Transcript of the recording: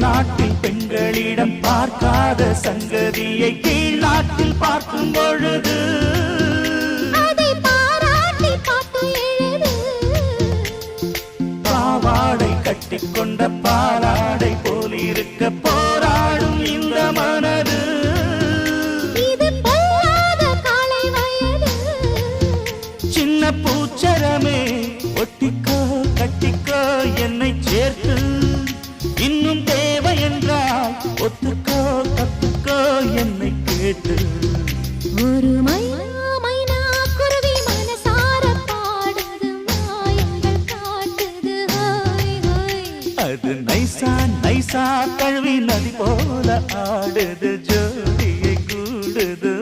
நாட்டில் பெண்களிடம் பார்க்காத சங்கதியை கீழ் நாட்டில் பார்க்கும் பொழுது அதை பாராட்டி பாட்டு எழுது. பாவாடை கட்டிக்கொண்ட பாலாடை போலிருக்க போராடும் இந்த மனது. இது பொல்லாத காலை வயது. சின்ன பூச்சரமே ஒட்டிக்கோ கட்டிக்கோ என்னை சேர்த்து, இன்னும் தேவை என்றால் ஒத்துக்கோ கத்துக்கோ என்னை கேட்டு. ஒரு மைனா குருவி மனசார பாடுது, மாயங்கள் காட்டுது. Hi hi. அது நைசா நைசா கழுவி நதி போல ஆடுது, ஜோடியை கூடுது.